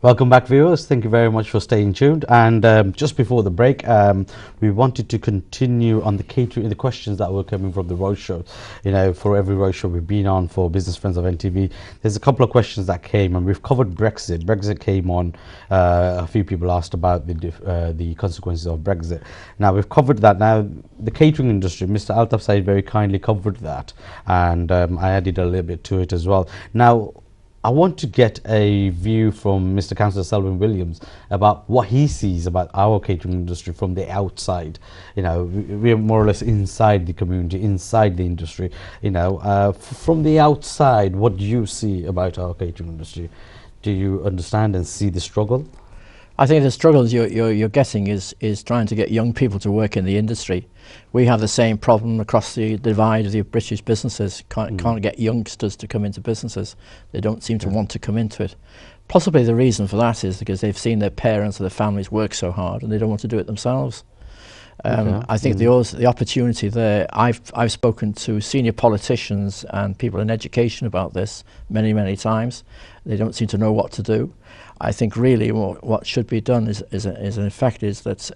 Welcome back, viewers. Thank you very much for staying tuned. And just before the break, we wanted to continue on the catering, the questions that were coming from the roadshow. You know, for every roadshow we've been on for Business Friends of NTV, there's a couple of questions that came, and we've covered Brexit. Brexit came on. A few people asked about the consequences of Brexit. Now we've covered that. Now the catering industry, Mr. Altaf Said very kindly covered that, and I added a little bit to it as well. Now, I want to get a view from Mr. Councillor Selwyn Williams about what he sees about our catering industry from the outside. You know, we're more or less inside the community, inside the industry. You know, from the outside, what do you see about our catering industry? Do you understand and see the struggle? I think the struggles you're getting is trying to get young people to work in the industry. We have the same problem across the divide of the British businesses. Can't get youngsters to come into businesses. They don't seem to want to come into it. Possibly the reason for that is because they've seen their parents or their families work so hard and they don't want to do it themselves. I think the opportunity there, I've spoken to senior politicians and people in education about this many times. They don't seem to know what to do. I think really what should be done is in fact is that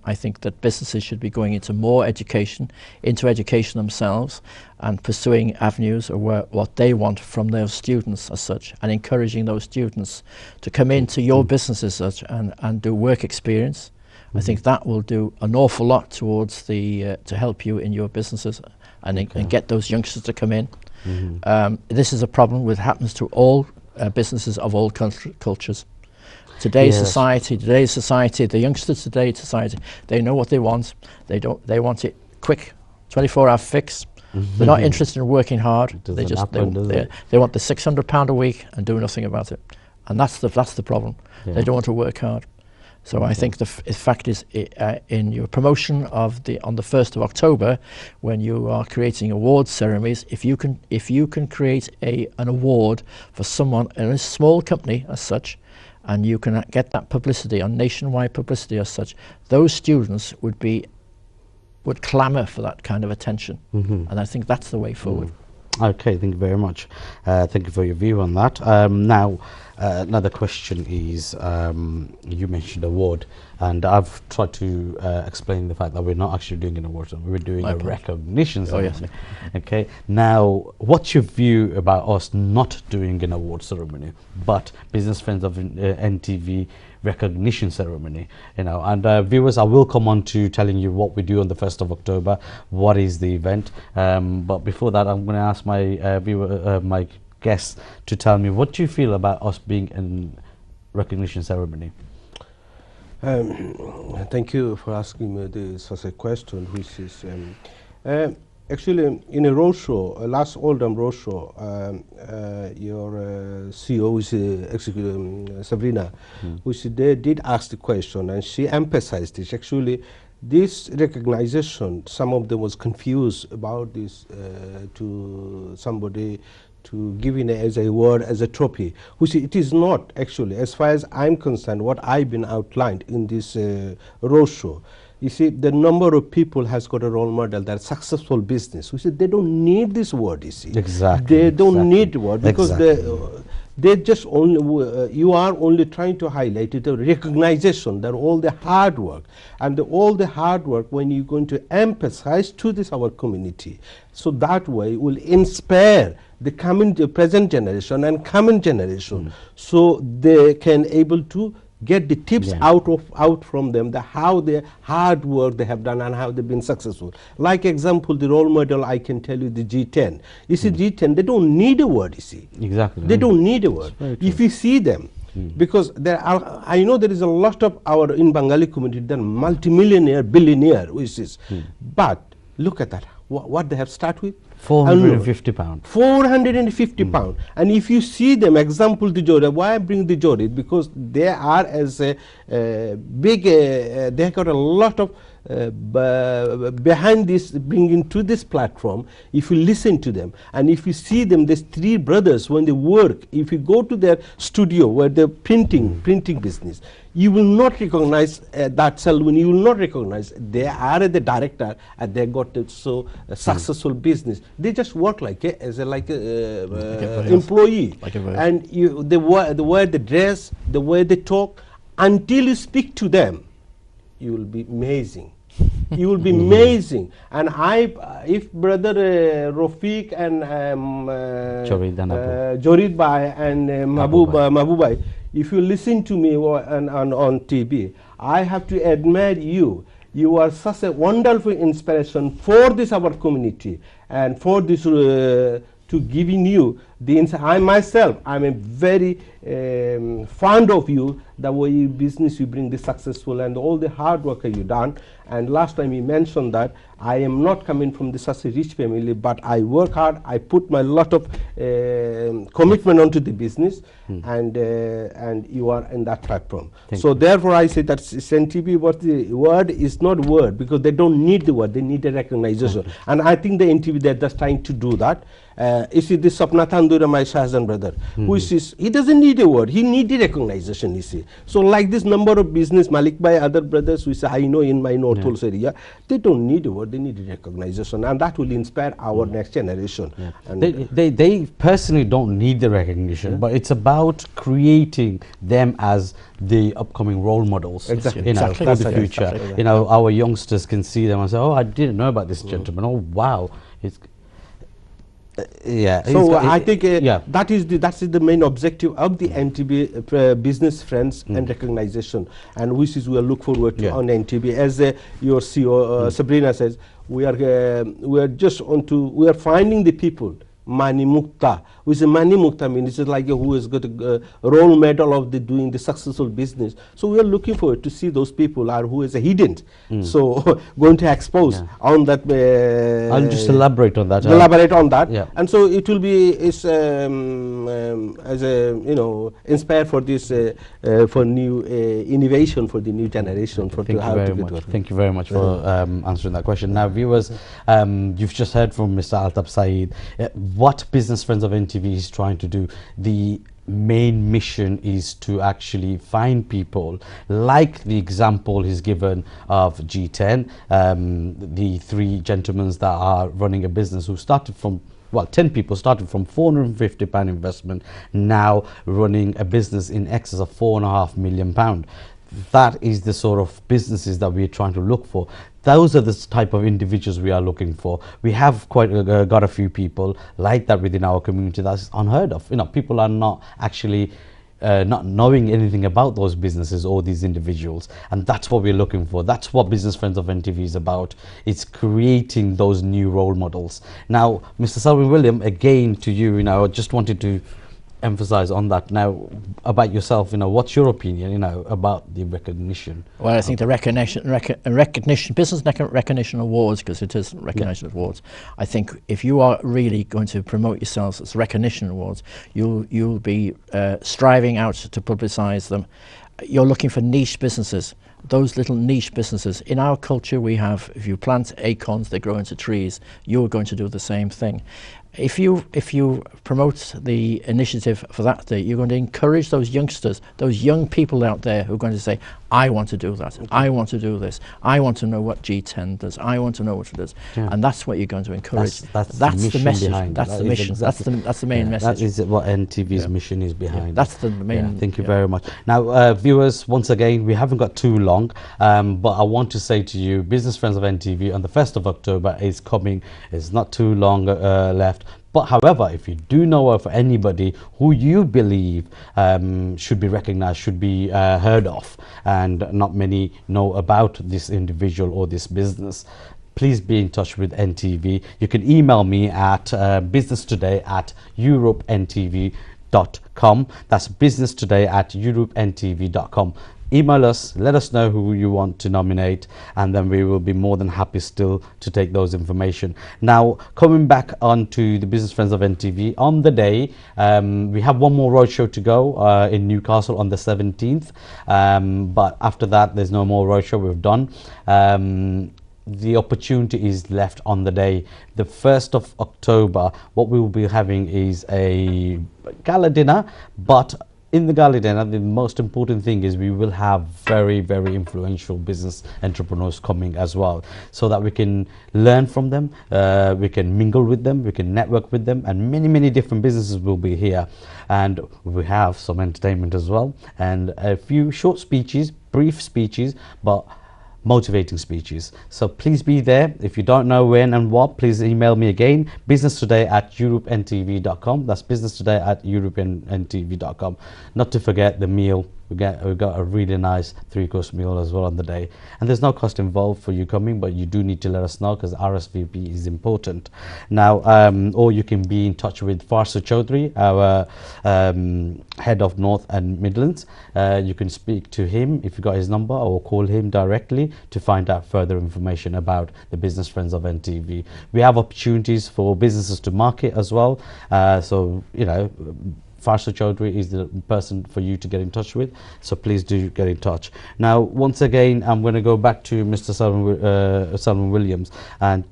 I think that businesses should be going into more education, into education themselves, and pursuing avenues of what they want from their students as such, and encouraging those students to come into your businesses as such and do work experience. I think that will do an awful lot towards the to help you in your businesses and get those youngsters to come in. This is a problem that happens to all businesses of all cultures. Today's society, the youngsters today's society, they know what they want. They want it quick, 24-hour fix. They're not interested in working hard. They want the £600 a week and do nothing about it. And that's the problem. They don't want to work hard. So I think the fact is, in your promotion of on the 1st of October, when you are creating award ceremonies, if you can create an award for someone in a small company as such, and you can get that publicity on nationwide publicity as such, those students would clamour for that kind of attention, and I think that's the way forward. Okay, thank you very much. Thank you for your view on that. Now, another question is, you mentioned award, and I've tried to explain the fact that we're not actually doing an award ceremony, we're doing a recognition ceremony. Okay, now, what's your view about us not doing an award ceremony, but Business Friends of NTV recognition ceremony? You know, and viewers, I will come on to telling you what we do on the 1st of October, what is the event, but before that I'm going to ask my my guests to tell me, what do you feel about us being in recognition ceremony? Thank you for asking me such a question, which is actually in a roadshow, last Oldham roadshow, your CEO is Executive Sabrina, which they did ask the question, and she emphasized this. Actually, this recognition, some of them was confused about this to somebody to giving as a word, as a trophy, which it is not actually. As far as I'm concerned, what I've been outlined in this roadshow, you see, the number of people has got a role model that successful business. We said they don't need this word, you see. They don't need the word, because they just only, you are only trying to highlight it, a recognition that all the hard work, and all the hard work when you're going to emphasize to this our community, so that way will inspire the present generation and coming generation, so they can able to get the tips out from them, how the hard work they have done and how they've been successful. Like example, the role model, I can tell you the G10. You see, G10, they don't need a word, you see. Exactly. They don't need a word. If you see them, because there are, I know there is a lot of our in Bengali community, they're multimillionaire, billionaire, which is, but look at that, what they have started with. £450. £450. And if you see them, example the Jodi, why I bring the Jodi? Because they are as a big, they got a lot of behind this, bringing to this platform. If you listen to them and if you see them, there's three brothers when they work. If you go to their studio where they're printing business, you will not recognize that Selwyn. You will not recognize they are the director and they got so successful business. They just work like as a everybody else. employee. Like everybody else. And the way they dress, the way they talk, until you speak to them, you will be amazing. You will be amazing. And if brother Rafiq and Jorid Bhai and Mahbub, if you listen to me on TV, I have to admire you. You are such a wonderful inspiration for this our community and for this to giving you the insight. I myself, I'm a very fond of you, the way you business you bring the successful and all the hard work you done. And last time you mentioned that I am not coming from such a rich family, but I work hard, I put my lot of commitment onto the business, and you are in that platform. So therefore I say that NTV, what the word is not word, because they don't need the word, they need a recognition. And I think the NTV, they're just trying to do that. You see this Sapna Thandura, my Shahzan brother, who is, he doesn't need a word, he needs the recognition, you see. So like this number of business, Malik Bhai, other brothers, who say, I know in my North Hills area, they don't need a word, they need recognition, and that will inspire our next generation. And they personally don't need the recognition, but it's about creating them as the upcoming role models, Exactly. you know, Exactly. for the That's future. exactly. You know, our youngsters can see them and say, oh, I didn't know about this gentleman. Oh, wow. It's so I think that's the main objective of the NTB Business Friends and recognition, and which is we look forward to on NTB. As your CEO Sabrina says, we are just we are finding the people. Mani Mukta, which is Mani Mukta means it's like who has got a role model of doing the successful business. So we are looking forward to see those people are who is hidden. So going to expose on that. I'll just elaborate on that. Elaborate on that, and so it will be as a inspire for this for new innovation for the new generation. For Thank you very much. Thank you very much for answering that question. Now, viewers, you've just heard from Mr. Altaf Saeed. What Business Friends of NTV is trying to do. The main mission is to actually find people like the example he's given of G10, the three gentlemen that are running a business who started from, well, 10 people started from £450 investment, now running a business in excess of £4.5 million. That is the sort of businesses that we're trying to look for. Those are the type of individuals we are looking for. We have quite got a few people like that within our community. That's unheard of. You know, people are not actually not knowing anything about those businesses or these individuals, and that's what we're looking for. That's what Business Friends of NTV is about. It's creating those new role models. Now, Mr. Selwyn William, again to you, you know, I just wanted to emphasize on that. Now, about yourself, you know, what's your opinion, you know, about the recognition? Well, I think the recognition, business recognition awards, because it is recognition awards. I think if you are really going to promote yourselves as recognition awards, you'll be striving out to publicize them. You're looking for niche businesses. Those little niche businesses. In our culture, we have, if you plant acorns, they grow into trees. You're going to do the same thing. If you promote the initiative for that day, you're going to encourage those youngsters, those young people out there who are going to say, I want to do that, I want to do this, I want to know what G10 does, I want to know what it does. And that's what you're going to encourage. That's the message, that's the mission, that's the main message. That is what NTV's mission is behind. That's the main. Thank you very much. Now, viewers, once again, we haven't got too long, but I want to say to you, Business Friends of NTV on the 1st of October is coming. It's not too long left. But however, if you do know of anybody who you believe should be recognized, should be heard of, and not many know about this individual or this business, please be in touch with NTV. You can email me at businesstoday@europentv.com. That's businesstoday@europentv.com. Email us, let us know who you want to nominate, and then we will be more than happy still to take those information. Now, coming back onto the Business Friends of NTV, on the day, we have one more roadshow to go in Newcastle on the 17th, but after that, there's no more roadshow. We've done. The opportunity is left on the day, the 1st of October. What we will be having is a gala dinner, but in the gala dinner, the most important thing is we will have very, very influential business entrepreneurs coming as well, so that we can learn from them, we can mingle with them, we can network with them, and many, many different businesses will be here. And we have some entertainment as well, and a few short speeches, brief speeches, but motivating speeches. So please be there. If you don't know when and what, please email me again, businesstoday@europentv.com. That's businesstoday@europentv.com. Not to forget the meal. We got a really nice 3-course meal as well on the day, and there's no cost involved for you coming, but you do need to let us know because RSVP is important. Now, or you can be in touch with Farsa Chaudhry, our head of North and Midlands. You can speak to him if you got his number, or call him directly to find out further information about the Business Friends of NTV. We have opportunities for businesses to market as well, so you know, Farsa Chaudhry is the person for you to get in touch with, so please do get in touch. Now, once again, I'm going to go back to Mr. Selwyn Williams, and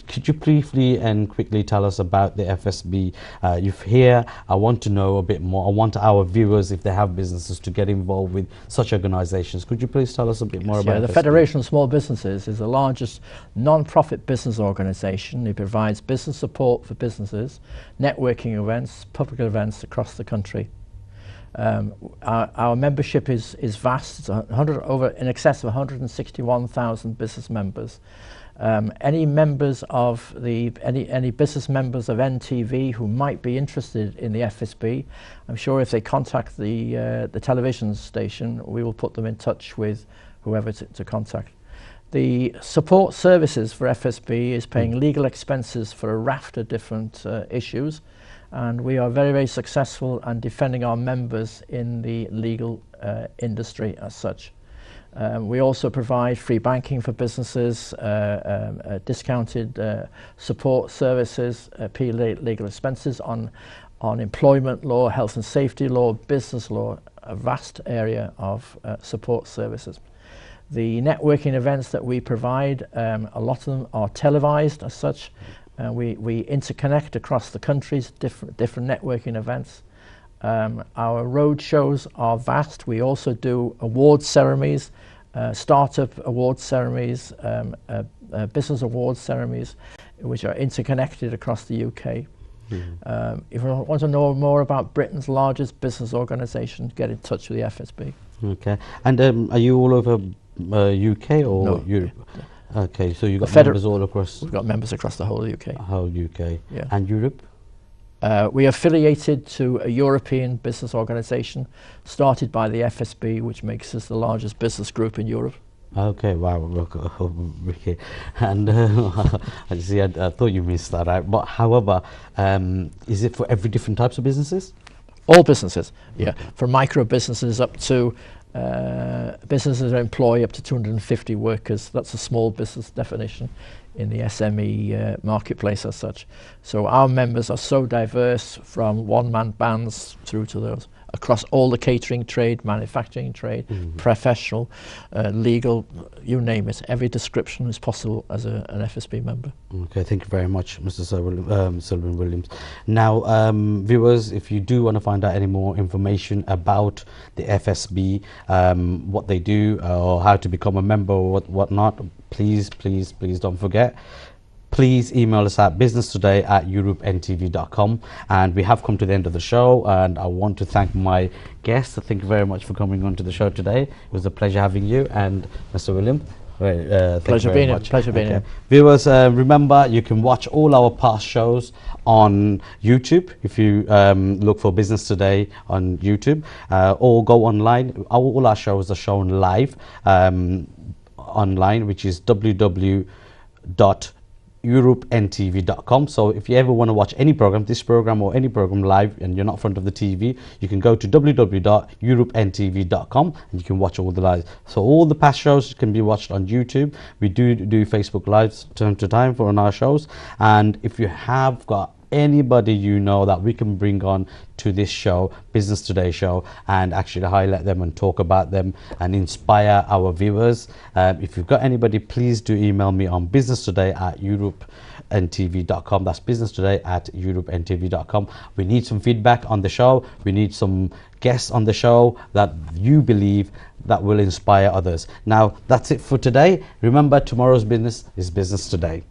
could you briefly and quickly tell us about the FSB? You've here, I want to know a bit more. I want our viewers, if they have businesses, to get involved with such organizations. Could you please tell us a bit more about the FSB? Federation of Small Businesses is the largest non-profit business organization. It provides business support for businesses, networking events, public events across the country. Our membership is vast. It's in excess of 161,000 business members. Any members of any business members of NTV who might be interested in the FSB, I'm sure if they contact the television station, we will put them in touch with whoever to contact. The support services for FSB is paying legal expenses for a raft of different issues, and we are very, very successful in defending our members in the legal industry as such. We also provide free banking for businesses, discounted support services, pay legal expenses on employment law, health and safety law, business law, a vast area of support services. The networking events that we provide, a lot of them are televised as such. We interconnect across the countries, different networking events. Our road shows are vast. We also do award ceremonies, startup award ceremonies, business award ceremonies, which are interconnected across the UK. If you want to know more about Britain's largest business organisation, get in touch with the FSB. Okay. And are you all over UK or No, Europe? yeah. Okay, so you've got members all across... We've got members across the whole UK. Whole UK. Yeah. And Europe? We are affiliated to a European business organisation started by the FSB, which makes us the largest business group in Europe. Okay, wow, okay. And I see, I thought you missed that out. But however, is it for every different types of businesses? All businesses, yeah. Okay. From micro businesses up to businesses that employ up to 250 workers. That's a small business definition in the SME marketplace as such. So our members are so diverse, from one-man bands through to those across all the catering trade, manufacturing trade, professional, legal, you name it. Every description is possible as an FSB member. Okay, thank you very much, Mr. Selwyn Williams. Now, viewers, if you do want to find out any more information about the FSB, what they do, or how to become a member or whatnot, please don't forget. Please email us at businesstoday@europentv.com. And we have come to the end of the show, and I want to thank my guests. Thank you very much for coming on to the show today. It was a pleasure having you, and Mr. William. Pleasure being here. Viewers, remember, you can watch all our past shows on YouTube if you look for Business Today on YouTube, or go online. All our shows are shown live online, which is www.europentv.com. So if you ever want to watch any program, this program or any program live, and you're not in front of the TV, you can go to www.europentv.com and you can watch all the lives. So all the past shows can be watched on YouTube. We do Facebook lives time to time for on our shows, and if you have got anybody you know that we can bring on to this show, Business Today show, and actually highlight them and talk about them and inspire our viewers. If you've got anybody, please do email me on businesstoday@europeNTV.com. That's businesstoday@europeNTV.com. We need some feedback on the show. We need some guests on the show that you believe that will inspire others. Now, that's it for today. Remember, tomorrow's business is business today.